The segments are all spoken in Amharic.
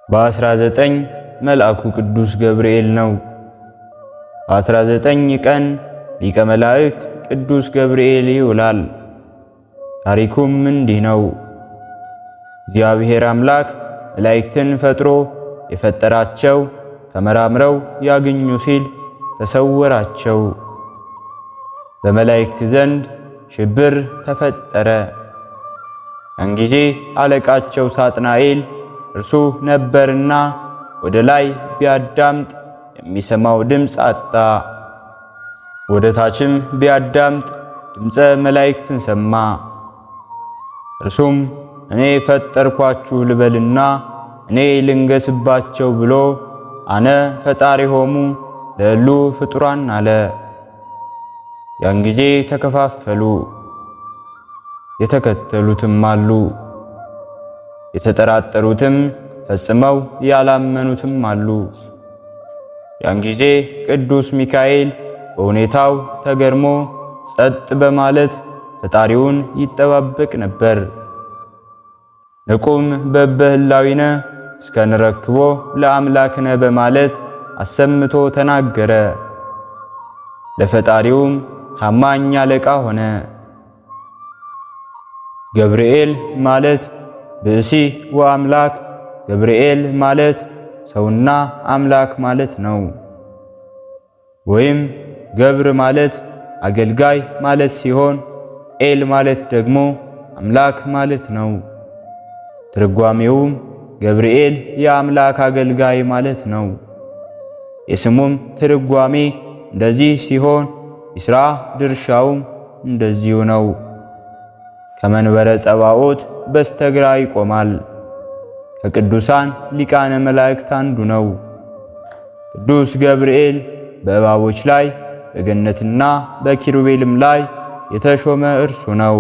በ19 መልአኩ ቅዱስ ገብርኤል ነው። በ19 ቀን ሊቀ መላእክት ቅዱስ ገብርኤል ይውላል። ታሪኩም እንዲህ ነው። እግዚአብሔር አምላክ መላእክትን ፈጥሮ የፈጠራቸው ተመራምረው ያገኙ ሲል ተሰወራቸው። በመላእክት ዘንድ ሽብር ተፈጠረ። ያን ጊዜ አለቃቸው ሳጥናኤል እርሱ ነበርና ወደ ላይ ቢያዳምጥ የሚሰማው ድምፅ አጣ። ወደ ታችም ቢያዳምጥ ድምፀ መላእክትን ሰማ። እርሱም እኔ ፈጠርኳችሁ ልበልና እኔ ልንገስባቸው ብሎ አነ ፈጣሪሆሙ ለእሉ ፍጡራን አለ። ያን ጊዜ ተከፋፈሉ። የተከተሉትም አሉ፣ የተጠራጠሩትም ፈጽመው ያላመኑትም አሉ። ያን ጊዜ ቅዱስ ሚካኤል በሁኔታው ተገርሞ ጸጥ በማለት ፈጣሪውን ይጠባበቅ ነበር። ንቁም በበህላዊነ እስከንረክቦ ለአምላክነ በማለት አሰምቶ ተናገረ። ለፈጣሪውም ታማኝ አለቃ ሆነ። ገብርኤል ማለት ብእሲ ወአምላክ፣ ገብርኤል ማለት ሰውና አምላክ ማለት ነው። ወይም ገብር ማለት አገልጋይ ማለት ሲሆን ኤል ማለት ደግሞ አምላክ ማለት ነው። ትርጓሜውም ገብርኤል የአምላክ አገልጋይ ማለት ነው። የስሙም ትርጓሜ እንደዚህ ሲሆን የሥራ ድርሻውም እንደዚሁ ነው። ከመንበረ ጸባዖት በስተግራ ይቆማል። ከቅዱሳን ሊቃነ መላእክት አንዱ ነው። ቅዱስ ገብርኤል በእባቦች ላይ በገነትና በኪሩቤልም ላይ የተሾመ እርሱ ነው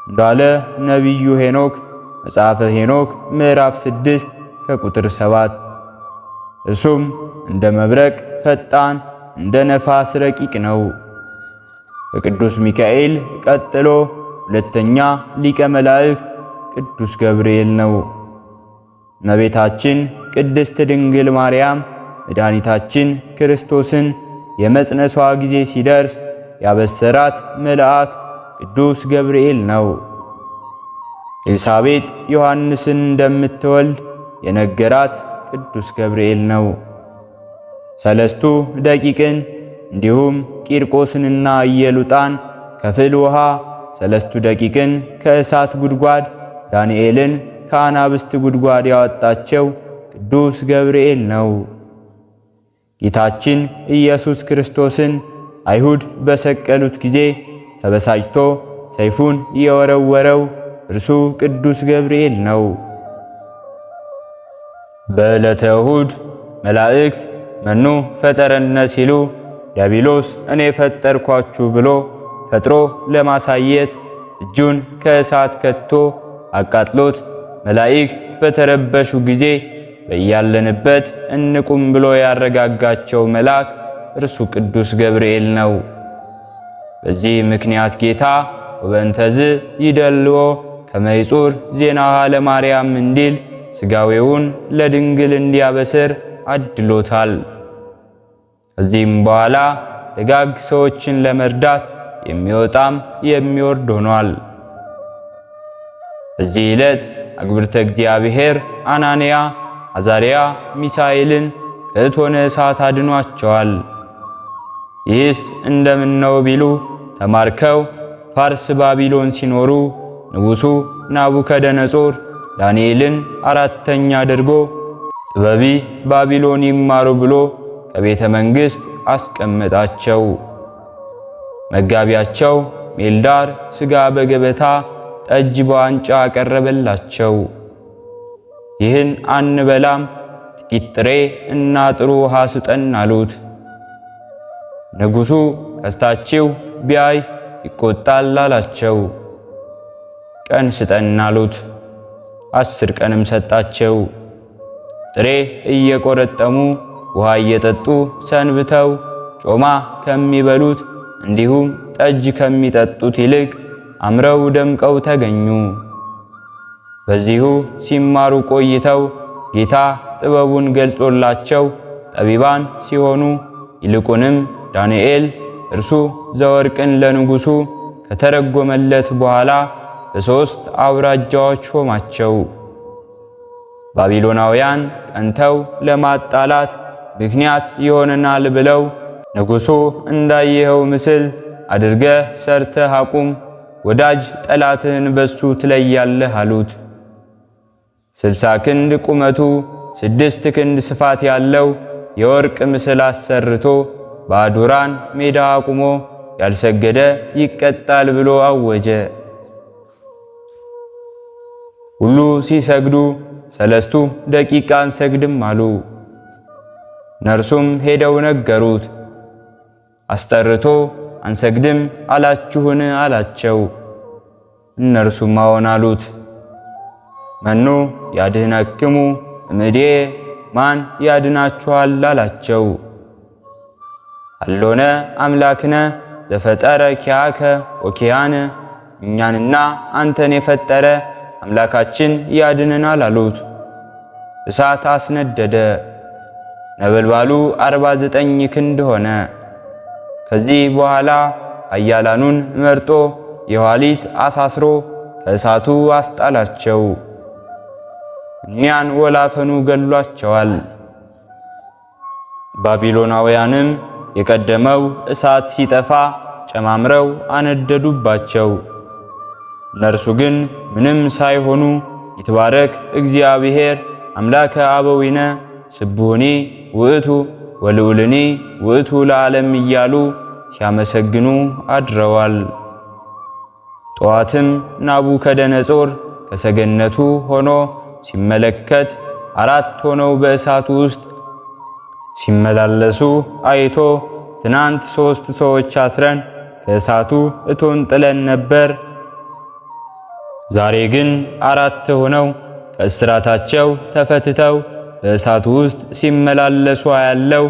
እንዳለ ነቢዩ ሄኖክ መጽሐፈ ሄኖክ ምዕራፍ 6 ከቁጥር 7። እርሱም እንደ መብረቅ ፈጣን እንደ ነፋስ ረቂቅ ነው። ከቅዱስ ሚካኤል ቀጥሎ ሁለተኛ ሊቀ መላእክት ቅዱስ ገብርኤል ነው። እመቤታችን ቅድስት ድንግል ማርያም መድኃኒታችን ክርስቶስን የመጽነሷ ጊዜ ሲደርስ ያበሰራት መልአክ ቅዱስ ገብርኤል ነው። ኤልሳቤጥ ዮሐንስን እንደምትወልድ የነገራት ቅዱስ ገብርኤል ነው። ሰለስቱ ደቂቅን እንዲሁም ቂርቆስንና ኢየሉጣን ከፍል ውሃ፣ ሰለስቱ ደቂቅን ከእሳት ጉድጓድ፣ ዳንኤልን ከአናብስት ጉድጓድ ያወጣቸው ቅዱስ ገብርኤል ነው። ጌታችን ኢየሱስ ክርስቶስን አይሁድ በሰቀሉት ጊዜ ተበሳጭቶ ሰይፉን የወረወረው እርሱ ቅዱስ ገብርኤል ነው። በዕለተ እሁድ መላእክት መኑ ፈጠረነ ሲሉ ዲያብሎስ እኔ ፈጠርኳችሁ ብሎ ፈጥሮ ለማሳየት እጁን ከእሳት ከቶ አቃጥሎት መላእክት በተረበሹ ጊዜ በያለንበት እንቁም ብሎ ያረጋጋቸው መልአክ እርሱ ቅዱስ ገብርኤል ነው። በዚህ ምክንያት ጌታ ወበእንተዝ ይደልዎ ከመይጹር ዜናሃ ለማርያም እንዲል ሥጋዌውን ለድንግል እንዲያበስር አድሎታል። ከዚህም በኋላ ደጋግ ሰዎችን ለመርዳት የሚወጣም የሚወርድ ሆኗል። በዚህ ዕለት አግብርተ እግዚአብሔር አናንያ፣ አዛርያ ሚሳኤልን ከእቶነ እሳት አድኗቸዋል። ይህስ እንደምን ነው ቢሉ ተማርከው ፋርስ ባቢሎን ሲኖሩ ንጉሡ ናቡከደነጾር ዳንኤልን አራተኛ አድርጎ ጥበቢ ባቢሎን ይማሩ ብሎ ከቤተ መንግሥት አስቀመጣቸው። መጋቢያቸው ሜልዳር ሥጋ በገበታ ጠጅ በዋንጫ አቀረበላቸው። ይህን አንበላም፣ ጥቂት ጥሬ እና ጥሩ ውሃ ስጠን አሉት። ንጉሡ ከስታችሁ ቢያይ ይቆጣል አላቸው። ቀን ስጠን አሉት። 10 ቀንም ሰጣቸው። ጥሬ እየቆረጠሙ ውሃ እየጠጡ ሰንብተው ጮማ ከሚበሉት እንዲሁም ጠጅ ከሚጠጡት ይልቅ አምረው ደምቀው ተገኙ። በዚሁ ሲማሩ ቆይተው ጌታ ጥበቡን ገልጾላቸው ጠቢባን ሲሆኑ፣ ይልቁንም ዳንኤል እርሱ ዘወርቅን ለንጉሡ ከተረጎመለት በኋላ በሦስት አውራጃዎች ሾማቸው። ባቢሎናውያን ቀንተው ለማጣላት ምክንያት ይሆነናል ብለው ንጉሡ እንዳየኸው ምስል አድርገህ ሰርተህ አቁም፣ ወዳጅ ጠላትህን በሱ ትለያለህ አሉት። 60 ክንድ ቁመቱ 6 ክንድ ስፋት ያለው የወርቅ ምስል አሰርቶ በአዱራን ሜዳ አቁሞ ያልሰገደ ይቀጣል ብሎ አወጀ። ሁሉ ሲሰግዱ 3 ደቂቃ አንሰግድም አሉ። እነርሱም ሄደው ነገሩት። አስጠርቶ አንሰግድም አላችሁን አላቸው። እነርሱም አዎን አሉት። መኑ ያድኅነክሙ እምኔ፣ ማን ያድናችኋል አላቸው። አሎነ አምላክነ ዘፈጠረ ኪያከ ወኪያነ፣ እኛንና አንተን የፈጠረ አምላካችን ያድነናል አሉት። እሳት አስነደደ። ነበልባሉ 49 ክንድ ሆነ። ከዚህ በኋላ ኃያላኑን መርጦ የኋሊት አሳስሮ ከእሳቱ አስጣላቸው። እኒያን ወላፈኑ ገሏቸዋል። ባቢሎናውያንም የቀደመው እሳት ሲጠፋ ጨማምረው አነደዱባቸው። እነርሱ ግን ምንም ሳይሆኑ ይትባረክ እግዚአብሔር አምላከ አበዊነ ስቡኒ ውእቱ ወልዑልኒ ውእቱ ለዓለም እያሉ ሲያመሰግኑ አድረዋል። ጠዋትም ናቡከደነጾር ከሰገነቱ ሆኖ ሲመለከት 4 ሆነው በእሳቱ ውስጥ ሲመላለሱ አይቶ ትናንት 3 ሰዎች አስረን ከእሳቱ እቶን ጥለን ነበር፣ ዛሬ ግን 4 ሆነው ከእስራታቸው ተፈትተው በእሳቱ ውስጥ ሲመላለሱ አያለው።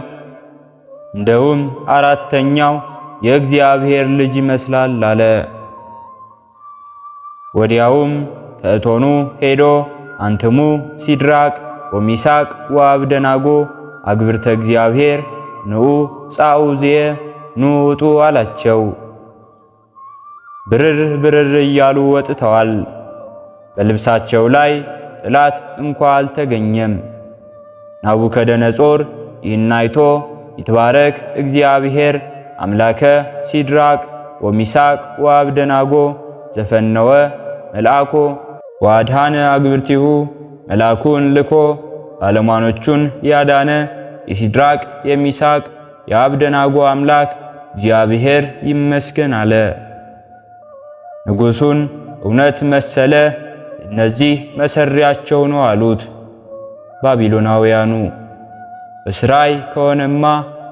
እንደውም 4ተኛው የእግዚአብሔር ልጅ ይመስላል አለ። ወዲያውም ከእቶኑ ሄዶ አንትሙ ሲድራቅ ወሚሳቅ ወአብደናጎ አግብርተ እግዚአብሔር ንዑ ጻኡ ዝየ ኑ ውጡ አላቸው። ብርር ብርር እያሉ ወጥተዋል። በልብሳቸው ላይ ጥላት እንኳ አልተገኘም። ናቡከደነጾር ይህን አይቶ ይትባረክ እግዚአብሔር አምላከ ሲድራቅ ወሚሳቅ ወአብደናጎ ዘፈነወ መልአኮ ወአድኃነ አግብርቲሁ፣ መልአኩን ልኮ ባለሟኖቹን ያዳነ የሲድራቅ የሚሳቅ የአብደናጎ አምላክ እግዚአብሔር ይመስገን አለ። ንጉሡን እውነት መሰለ፣ እነዚህ መሰሪያቸው ነው አሉት። ባቢሎናውያኑ በስራይ ከሆነማ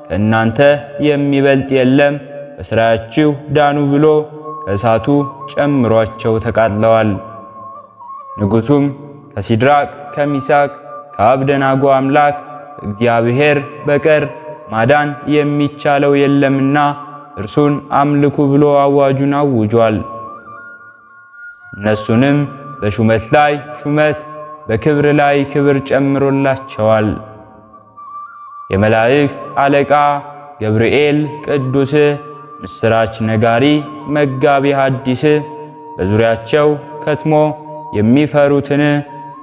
ከእናንተ የሚበልጥ የለም፣ በስራያችሁ ዳኑ ብሎ ከእሳቱ ጨምሯቸው ተቃጥለዋል። ንጉሡም ከሲድራቅ ከሚሳቅ ከአብደናጎ አምላክ እግዚአብሔር በቀር ማዳን የሚቻለው የለምና እርሱን አምልኩ ብሎ አዋጁን አውጇል። እነሱንም በሹመት ላይ ሹመት በክብር ላይ ክብር ጨምሮላቸዋል። የመላእክት አለቃ ገብርኤል ቅዱስ፣ ምስራች ነጋሪ መጋቢ ሐዲስ በዙሪያቸው ከትሞ የሚፈሩትን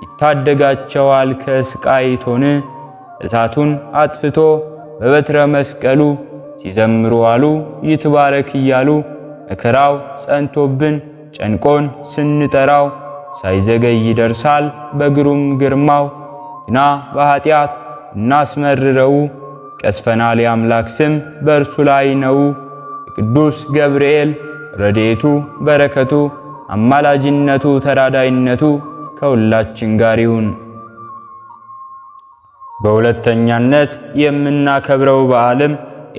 ይታደጋቸዋል ከስቃይ እቶን። እሳቱን አጥፍቶ በበትረ መስቀሉ ሲዘምሩ አሉ ይትባረክ እያሉ። መከራው ጸንቶብን ጨንቆን ስንጠራው ሳይዘገይ ይደርሳል በግሩም ግርማው። ግና በኃጢአት እናስመርረው ቀስፈናል የአምላክ ስም በእርሱ ላይ ነው። የቅዱስ ገብርኤል ረድኤቱ በረከቱ አማላጅነቱ ተራዳይነቱ ከሁላችን ጋር ይሁን። በሁለተኛነት የምናከብረው በዓልም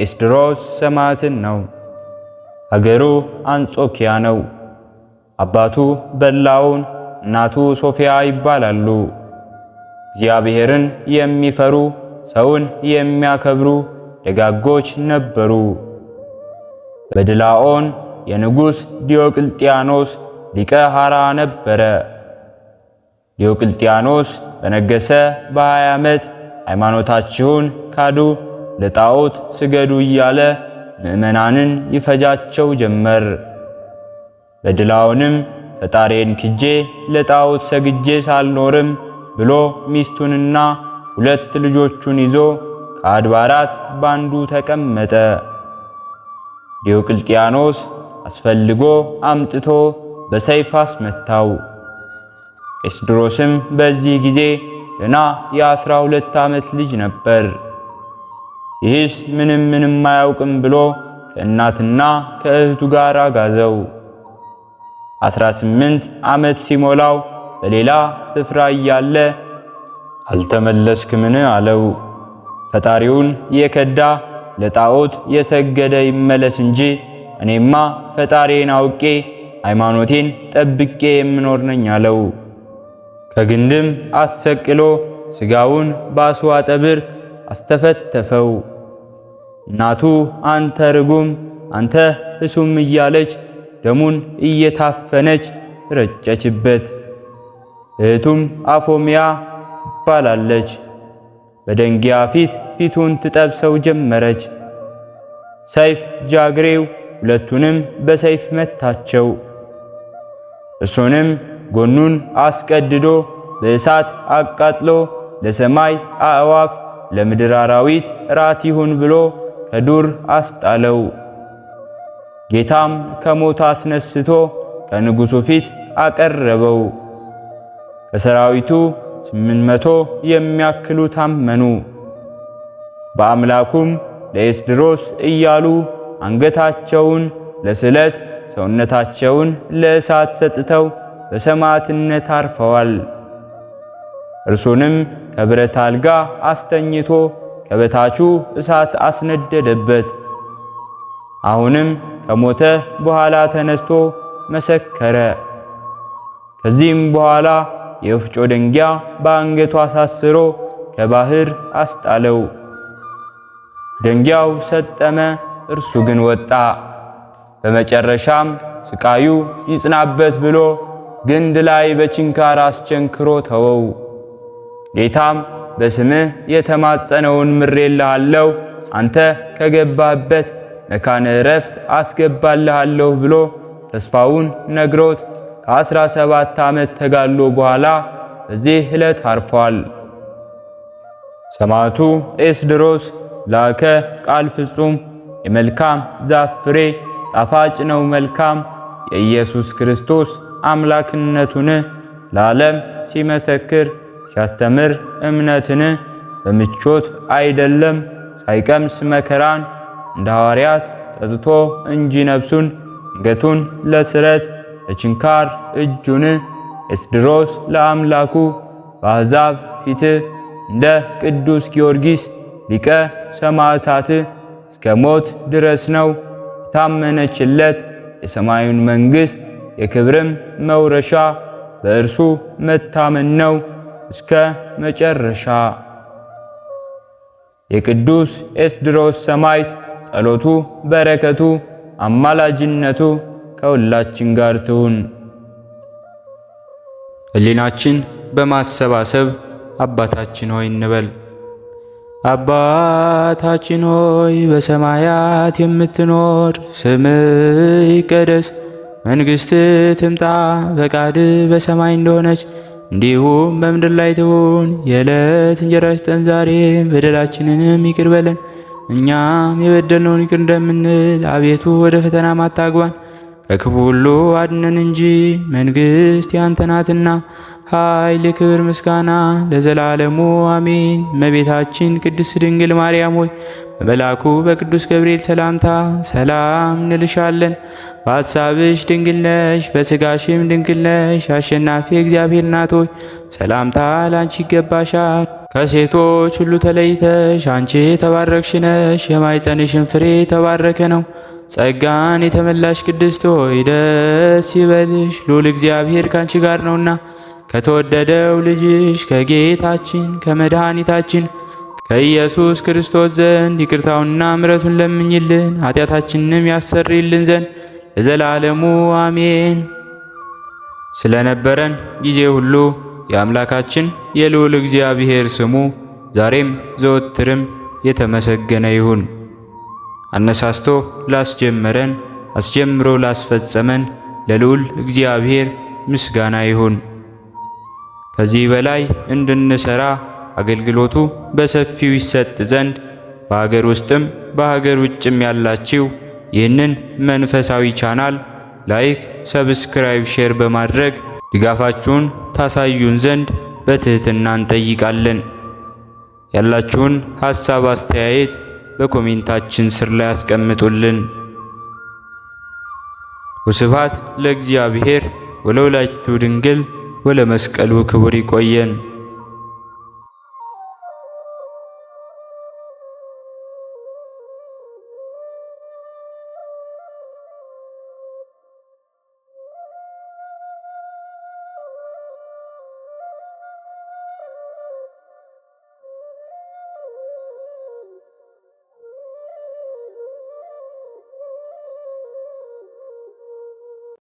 ኤስድሮስ ሰማዕትን ነው። አገሩ አንጾኪያ ነው። አባቱ በላውን እናቱ ሶፊያ ይባላሉ። እግዚአብሔርን የሚፈሩ ሰውን የሚያከብሩ ደጋጎች ነበሩ። በድላኦን የንጉሥ ዲዮቅልጥያኖስ ሊቀ ሐራ ነበረ። ዲዮቅልጥያኖስ በነገሰ በ20 ዓመት ሃይማኖታችሁን ካዱ፣ ለጣዖት ስገዱ እያለ ምዕመናንን ይፈጃቸው ጀመር። በድላውንም ፈጣሪን ክጄ ለጣዖት ሰግጄ ሳልኖርም ብሎ ሚስቱንና 2 ልጆቹን ይዞ ከአድባራት ባንዱ ተቀመጠ። ዲዮቅልጥያኖስ አስፈልጎ አምጥቶ በሰይፍ አስመታው። ኤስድሮስም በዚህ ጊዜ ገና የ12 ዓመት ልጅ ነበር። ይህስ ምንም አያውቅም ብሎ ከእናትና ከእህቱ ጋር አጋዘው። 18 ዓመት ሲሞላው በሌላ ስፍራ እያለ አልተመለስክምን አለው። ፈጣሪውን የከዳ ለጣዖት የሰገደ ይመለስ እንጂ እኔማ ፈጣሪዬን አውቄ ሃይማኖቴን ጠብቄ የምኖር ነኝ አለው። ከግንድም አሰቅሎ ስጋውን በአስዋጠ ብርት አስተፈተፈው። እናቱ አንተ ርጉም አንተ እሱም እያለች ደሙን እየታፈነች ረጨችበት። እህቱም አፎሚያ ትባላለች። በደንጊያ ፊቱን ትጠብሰው ጀመረች። ሰይፍ ጃግሬው 2ቱንም በሰይፍ መታቸው። እርሱንም ጎኑን አስቀድዶ በእሳት አቃጥሎ ለሰማይ አእዋፍ ለምድር አራዊት ራት ይሁን ብሎ ከዱር አስጣለው። ጌታም ከሞት አስነስቶ ከንጉሡ ፊት አቀረበው። ከሰራዊቱ 800 የሚያክሉ ታመኑ። በአምላኩም ለኤስድሮስ እያሉ አንገታቸውን ለስለት ሰውነታቸውን ለእሳት ሰጥተው በሰማዕትነት አርፈዋል። እርሱንም ከብረት አልጋ አስተኝቶ ከበታቹ እሳት አስነደደበት። አሁንም ከሞተ በኋላ ተነስቶ መሰከረ። ከዚህም በኋላ የወፍጮ ደንጊያ በአንገቱ አሳስሮ ከባህር አስጣለው። ደንጊያው ሰጠመ፣ እርሱ ግን ወጣ። በመጨረሻም ስቃዩ ይጽናበት ብሎ ግንድ ላይ በችንካር አስቸንክሮ ተወው። ጌታም በስምህ የተማጸነውን ምሬልሃለሁ፣ አንተ ከገባበት መካነ ዕረፍት አስገባልሃለሁ ብሎ ተስፋውን ነግሮት ከ17 ዓመት ተጋድሎ በኋላ በዚህ ዕለት አርፏል። ሰማዕቱ ኤስድሮስ ላከ ቃል ፍጹም የመልካም ዛፍ ፍሬ ጣፋጭ ነው መልካም የኢየሱስ ክርስቶስ አምላክነቱን ለዓለም ሲመሰክር ሲያስተምር እምነትን በምቾት አይደለም ሳይቀምስ መከራን እንደ ሐዋርያት ጠጥቶ እንጂ ነፍሱን አንገቱን ለስረት ለችንካር እጁን ኤስድሮስ ለአምላኩ በአሕዛብ ፊት እንደ ቅዱስ ጊዮርጊስ ሊቀ ሰማዕታት እስከ ሞት ድረስ ነው የታመነችለት። የሰማዩን መንግሥት የክብርም መውረሻ በእርሱ መታመን ነው እስከ መጨረሻ። የቅዱስ ኤስድሮስ ሰማዕት ጸሎቱ በረከቱ አማላጅነቱ ከሁላችን ጋር ትሁን። ሕሊናችን በማሰባሰብ አባታችን ሆይ እንበል። አባታችን ሆይ በሰማያት የምትኖር፣ ስምህ ይቀደስ፣ መንግሥትህ ትምጣ፣ ፈቃድህ በሰማይ እንደሆነች እንዲሁም በምድር ላይ ትሁን። የዕለት እንጀራችንን ስጠን ዛሬ፣ በደላችንንም ይቅር በለን እኛም የበደልነውን ይቅር እንደምንል፣ አቤቱ ወደ ፈተና አታግባን ከክፉ ሁሉ አድነን እንጂ መንግሥት ያንተ ናትና ኃይል፣ ክብር፣ ምስጋና ለዘላለሙ አሜን። እመቤታችን ቅድስት ድንግል ማርያም ሆይ በመልአኩ በቅዱስ ገብርኤል ሰላምታ ሰላም እንልሻለን። በሐሳብሽ ድንግል ነሽ፣ በሥጋሽም ድንግል ነሽ። አሸናፊ እግዚአብሔር እናት ሆይ ሰላምታ ላንቺ ይገባሻል። ከሴቶች ሁሉ ተለይተሽ አንቺ የተባረክሽ ነሽ፣ የማኅፀንሽን ፍሬ የተባረከ ነው። ጸጋን የተመላሽ ቅድስት ሆይ ደስ ይበልሽ፣ ልዑል እግዚአብሔር ካንቺ ጋር ነውና ከተወደደው ልጅሽ ከጌታችን ከመድኃኒታችን ከኢየሱስ ክርስቶስ ዘንድ ይቅርታውንና ምሕረቱን ለምኝልን ኃጢአታችንንም ያሰርይልን ዘንድ ለዘላለሙ አሜን። ስለነበረን ጊዜ ሁሉ የአምላካችን የልዑል እግዚአብሔር ስሙ ዛሬም ዘወትርም የተመሰገነ ይሁን። አነሳስቶ ላስጀመረን አስጀምሮ ላስፈጸመን ለልዑል እግዚአብሔር ምስጋና ይሁን። ከዚህ በላይ እንድንሰራ አገልግሎቱ በሰፊው ይሰጥ ዘንድ በሀገር ውስጥም በሀገር ውጭም ያላችሁ ይህንን መንፈሳዊ ቻናል ላይክ፣ ሰብስክራይብ፣ ሼር በማድረግ ድጋፋችሁን ታሳዩን ዘንድ በትህትና እንጠይቃለን። ያላችሁን ሐሳብ አስተያየት በኮሜንታችን ስር ላይ አስቀምጡልን። ወስብሐት ለእግዚአብሔር ወለወላዲቱ ድንግል ወለመስቀሉ ክቡር። ይቆየን።